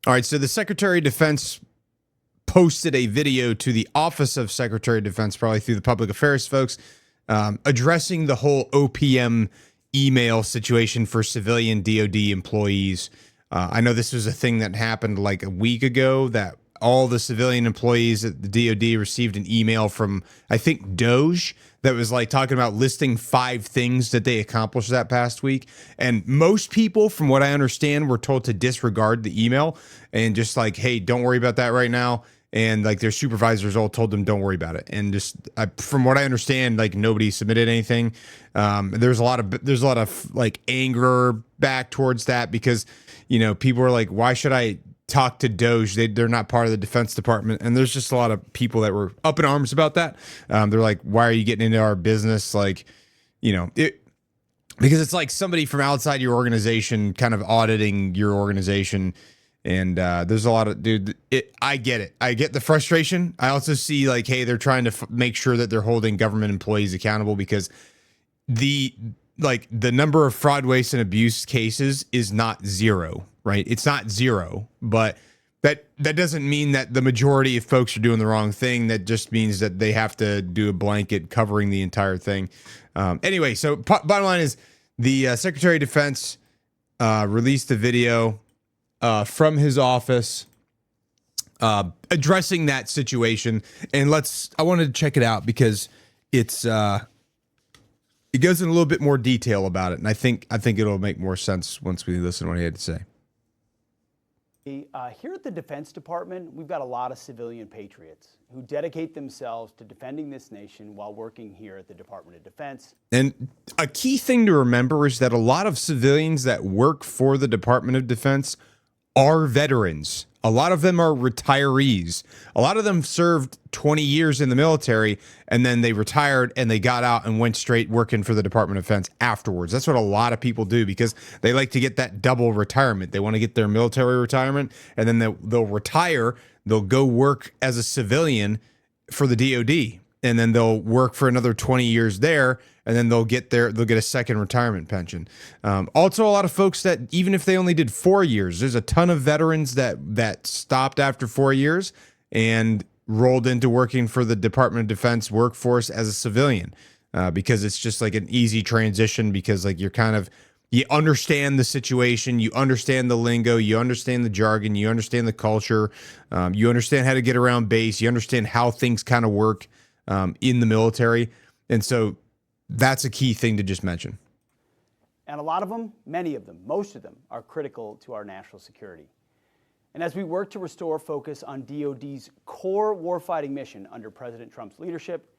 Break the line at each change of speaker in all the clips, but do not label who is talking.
All right, so the Secretary of Defense posted a video to the Office of Secretary of Defense, probably through the public affairs folks, addressing the whole OPM email situation for civilian DoD employees. I know this was a thing that happened like a week ago, that all the civilian employees at the DoD received an email from, I think, DOJ, that was like talking about listing 5 things that they accomplished that past week. And most people, from what I understand, were told to disregard the email and just like, hey, don't worry about that right now. And like their supervisors all told them, don't worry about it. And just from what I understand, like nobody submitted anything. There's a lot of like anger back towards that because, you know, people are like, why should I talk to DOJ? They're not part of the Defense Department. And there's just a lot of people that were up in arms about that. They're like, why are you getting into our business? Like, you know, because it's like somebody from outside your organization kind of auditing your organization. And there's a lot of, dude, I get it. I get the frustration. I also see like, hey, they're trying to make sure that they're holding government employees accountable because the number of fraud, waste, and abuse cases is not zero, right? It's not zero, but that doesn't mean that the majority of folks are doing the wrong thing. That just means that they have to do a blanket covering the entire thing. Anyway, so bottom line is the Secretary of Defense released a video from his office addressing that situation. And I wanted to check it out because it goes in a little bit more detail about it. And I think it'll make more sense once we listen to what he had to say.
Here at the Defense Department, we've got a lot of civilian patriots who dedicate themselves to defending this nation while working here at the Department of Defense.
And a key thing to remember is that a lot of civilians that work for the Department of Defense are veterans. A lot of them are retirees. A lot of them served 20 years in the military and then they retired and they got out and went straight working for the Department of Defense afterwards. That's what a lot of people do because they like to get that double retirement. They want to get their military retirement and then they'll retire. They'll go work as a civilian for the DoD and then they'll work for another 20 years there. And then they'll get a second retirement pension. Also, a lot of folks that even if they only did 4 years, there's a ton of veterans that stopped after 4 years and rolled into working for the Department of Defense workforce as a civilian because it's just like an easy transition because like you understand the situation, you understand the lingo, you understand the jargon, you understand the culture, you understand how to get around base, you understand how things kind of work in the military, and so. That's a key thing to just mention.
And a lot of them, many of them, most of them are critical to our national security. And as we work to restore focus on DoD's core warfighting mission under President Trump's leadership,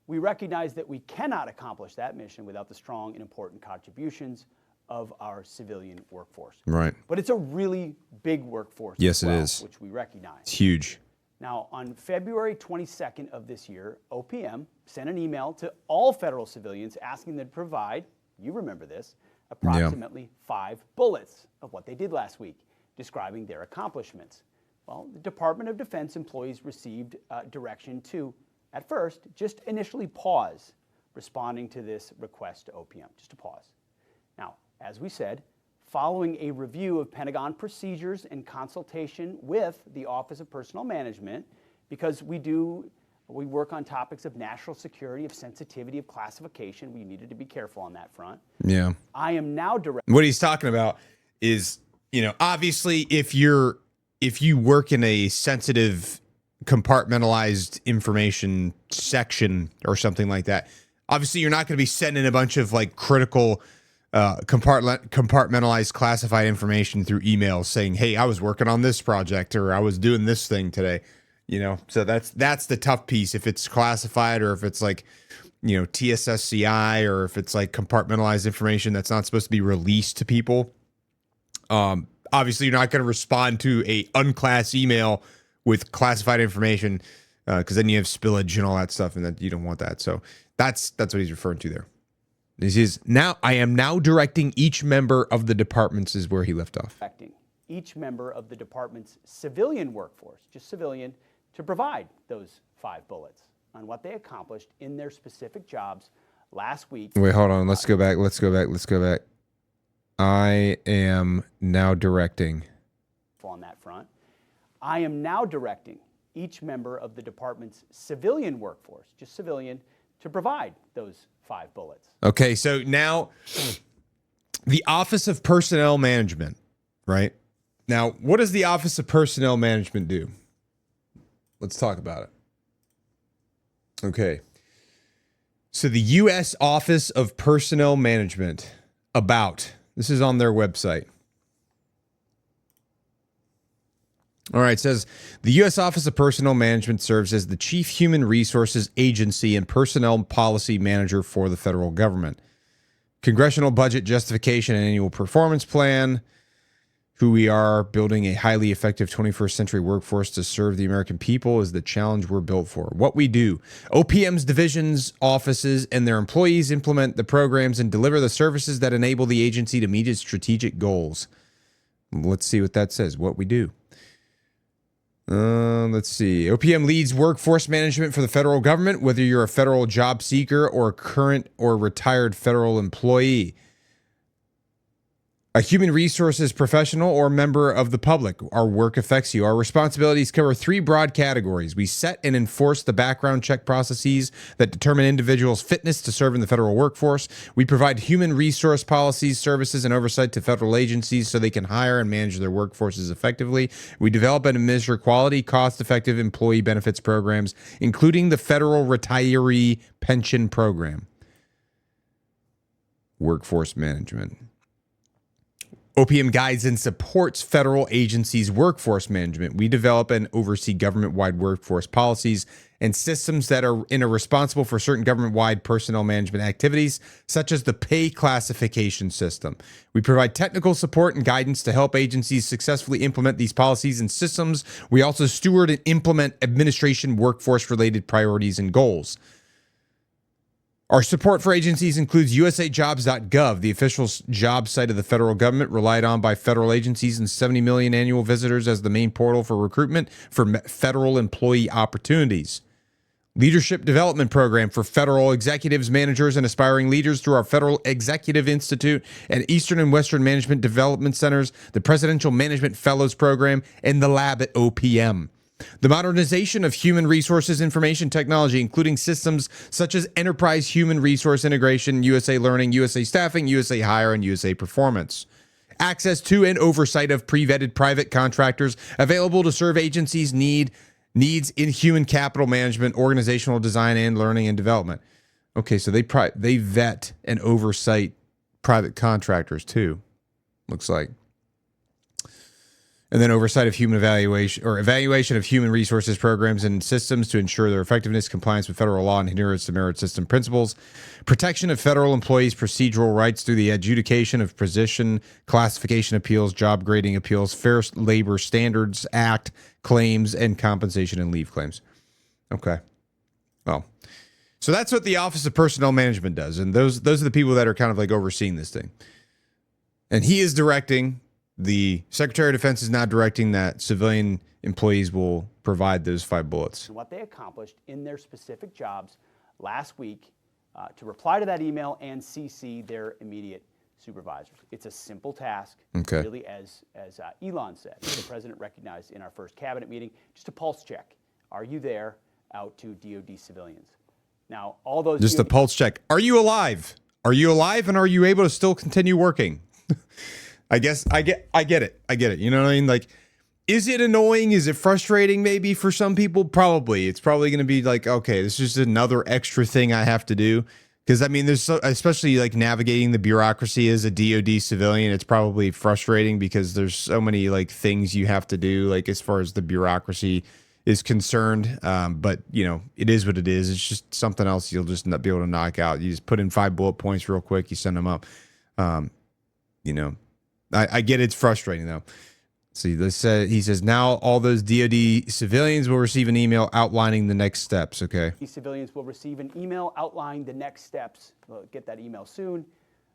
we recognize that we cannot accomplish that mission without the strong and important contributions of our civilian workforce.
Right.
But it's a really big workforce.
Yes, it is.
Which we recognize.
It's huge.
Now, on February 22nd of this year, OPM sent an email to all federal civilians asking them to provide, you remember this, approximately 5 bullets of what they did last week, describing their accomplishments. Well, the Department of Defense employees received direction to, at first, just initially pause responding to this request to OPM, just to pause. Now, as we said, following a review of Pentagon procedures and consultation with the Office of Personnel Management, because we work on topics of national security, of sensitivity, of classification. We needed to be careful on that front.
Yeah.
I am now
What he's talking about is, you know, obviously if you work in a sensitive compartmentalized information section or something like that, obviously you're not going to be sending a bunch of like critical compartmentalized classified information through emails saying, hey, I was working on this project or I was doing this thing today, you know? So that's the tough piece. If it's classified or if it's like, you know, TSSCI or if it's like compartmentalized information that's not supposed to be released to people. Obviously you're not going to respond to a unclass email with classified information because then you have spillage and all that stuff and that you don't want that. So that's what he's referring to there. This is now. I am now directing each member of the departments is where he left off.
Each member of the department's civilian workforce, just civilian, to provide those 5 bullets on what they accomplished in their specific jobs last week.
Wait, hold on. Let's go back. I am now directing
helpful on that front. I am now directing each member of the department's civilian workforce, just civilian, to provide those 5 bullets.
Okay, so now the Office of Personnel Management, right? Now, what does the Office of Personnel Management do? Let's talk about it. Okay. So the U.S. Office of Personnel Management, this is on their website. All right, it says the U.S. Office of Personnel Management serves as the chief human resources agency and personnel policy manager for the federal government. Congressional budget justification and annual performance plan. Who we are, building a highly effective 21st century workforce to serve the American people is the challenge we're built for. What we do. OPM's divisions, offices, and their employees implement the programs and deliver the services that enable the agency to meet its strategic goals. Let's see what that says. What we do. Let's see. OPM leads workforce management for the federal government, whether you're a federal job seeker or a current or retired federal employee, a human resources professional, or member of the public. Our work affects you. Our responsibilities cover 3 broad categories. We set and enforce the background check processes that determine individuals' fitness to serve in the federal workforce. We provide human resource policies, services, and oversight to federal agencies so they can hire and manage their workforces effectively. We develop and administer quality, cost-effective employee benefits programs, including the Federal Retiree Pension Program. Workforce management. OPM guides and supports federal agencies' workforce management. We develop and oversee government-wide workforce policies and systems that are responsible for certain government-wide personnel management activities, such as the pay classification system. We provide technical support and guidance to help agencies successfully implement these policies and systems. We also steward and implement administration workforce-related priorities and goals. Our support for agencies includes usajobs.gov, the official job site of the federal government, relied on by federal agencies and 70 million annual visitors as the main portal for recruitment for federal employee opportunities. Leadership Development Program for federal executives, managers, and aspiring leaders through our Federal Executive Institute and Eastern and Western Management Development Centers, the Presidential Management Fellows Program, and the lab at OPM. The modernization of human resources information technology, including systems such as Enterprise Human Resource Integration, USA Learning, USA Staffing, USA Hire, and USA Performance. Access to and oversight of pre-vetted private contractors available to serve agencies' needs in human capital management, organizational design, and learning and development. Okay, so they vet and oversight private contractors too, looks like. And then oversight of human evaluation of human resources programs and systems to ensure their effectiveness, compliance with federal law, and adherence to merit system principles. Protection of federal employees' procedural rights through the adjudication of position classification appeals, job grading appeals, Fair Labor Standards Act claims, and compensation and leave claims. Okay. Well, so that's what the Office of Personnel Management does. And those are the people that are kind of like overseeing this thing. And he is directing. The Secretary of Defense is now directing that civilian employees will provide those 5 bullets.
What they accomplished in their specific jobs last week to reply to that email and CC their immediate supervisors. It's a simple task, really, as Elon said, the president recognized in our first cabinet meeting, just a pulse check. Are you there out to DoD civilians? Now, all those...
Just a pulse check. Are you alive? Are you alive, and are you able to still continue working? I guess I get it. I get it. You know what I mean? Like, is it annoying? Is it frustrating maybe for some people? Probably. It's probably going to be like, okay, this is just another extra thing I have to do. Because, I mean, especially like navigating the bureaucracy as a DoD civilian, it's probably frustrating because there's so many like things you have to do, like as far as the bureaucracy is concerned. But, you know, it is what it is. It's just something else you'll just not be able to knock out. You just put in 5 bullet points real quick. You send them up. You know. I get it's frustrating, though. See, he says, now all those DoD civilians will receive an email outlining the next steps, okay?
Civilians will receive an email outlining the next steps. We'll get that email soon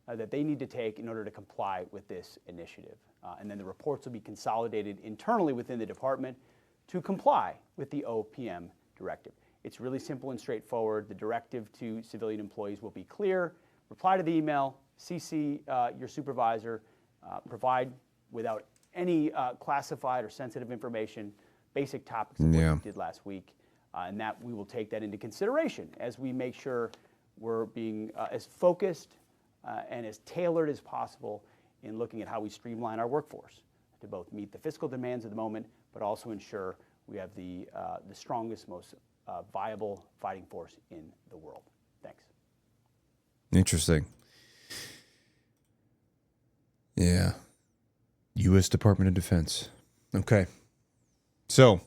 that they need to take in order to comply with this initiative. And then the reports will be consolidated internally within the department to comply with the OPM directive. It's really simple and straightforward. The directive to civilian employees will be clear. Reply to the email, CC your supervisor, provide without any classified or sensitive information, basic topics of what we did last week, and that we will take that into consideration as we make sure we're being as focused and as tailored as possible in looking at how we streamline our workforce to both meet the fiscal demands of the moment, but also ensure we have the strongest, most viable fighting force in the world. Thanks.
Interesting. Yeah. U.S. Department of Defense. Okay. So,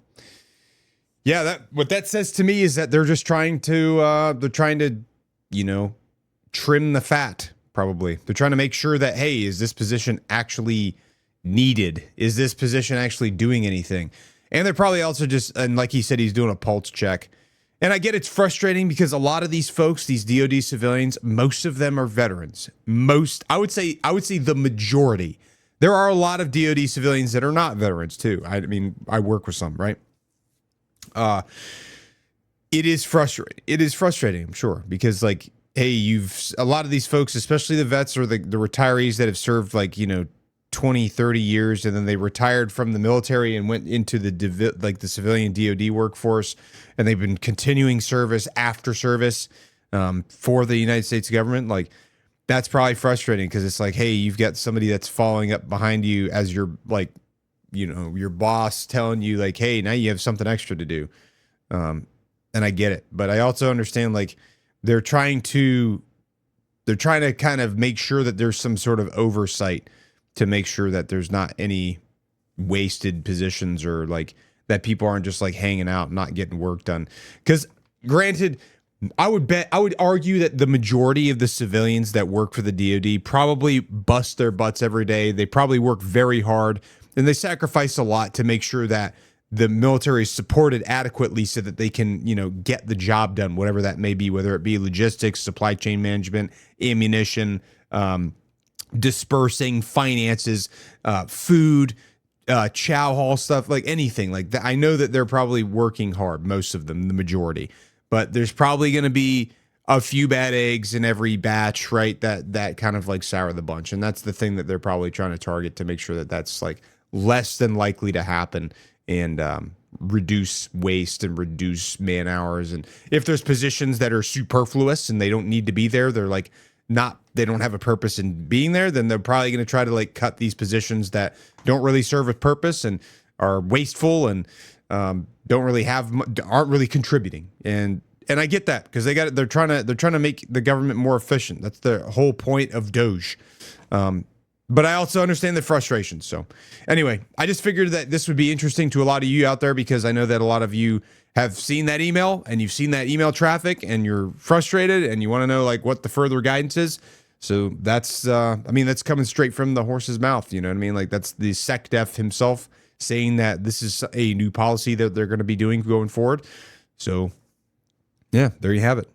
yeah, what that says to me is that they're just trying to, trim the fat, probably. They're trying to make sure that, hey, is this position actually needed? Is this position actually doing anything? And they're probably also just, and like he said, he's doing a pulse check. And I get it's frustrating because a lot of these folks, these DoD civilians, most of them are veterans. I would say the majority. There are a lot of DoD civilians that are not veterans too. I mean, I work with some, right? It is frustrating. It is frustrating, I'm sure, because like, hey, a lot of these folks, especially the vets or the retirees that have served 20, 30 years, and then they retired from the military and went into the civilian DoD workforce, and they've been continuing service after service for the United States government. Like, that's probably frustrating because it's like, hey, you've got somebody that's following up behind you as your your boss telling you like, hey, now you have something extra to do. And I get it, but I also understand like they're trying to kind of make sure that there's some sort of oversight to make sure that there's not any wasted positions or like that people aren't just like hanging out, not getting work done. Because granted, I would argue that the majority of the civilians that work for the DoD probably bust their butts every day. They probably work very hard and they sacrifice a lot to make sure that the military is supported adequately so that they can, get the job done, whatever that may be, whether it be logistics, supply chain management, ammunition, dispersing, finances, food, chow hall stuff, like anything like that. I know that they're probably working hard, most of them, the majority, but there's probably going to be a few bad eggs in every batch, right? That kind of like sour the bunch. And that's the thing that they're probably trying to target to make sure that that's like less than likely to happen and reduce waste and reduce man hours. And if there's positions that are superfluous and they don't need to be there, they're like, they don't have a purpose in being there, then they're probably going to try to like cut these positions that don't really serve a purpose and are wasteful and aren't really contributing. And I get that because they're trying to make the government more efficient. That's the whole point of DOGE. But I also understand the frustration. So anyway, I just figured that this would be interesting to a lot of you out there because I know that a lot of you have seen that email and you've seen that email traffic and you're frustrated and you want to know like what the further guidance is. So that's coming straight from the horse's mouth. You know what I mean? Like that's the SecDef himself saying that this is a new policy that they're going to be doing going forward. So yeah, there you have it.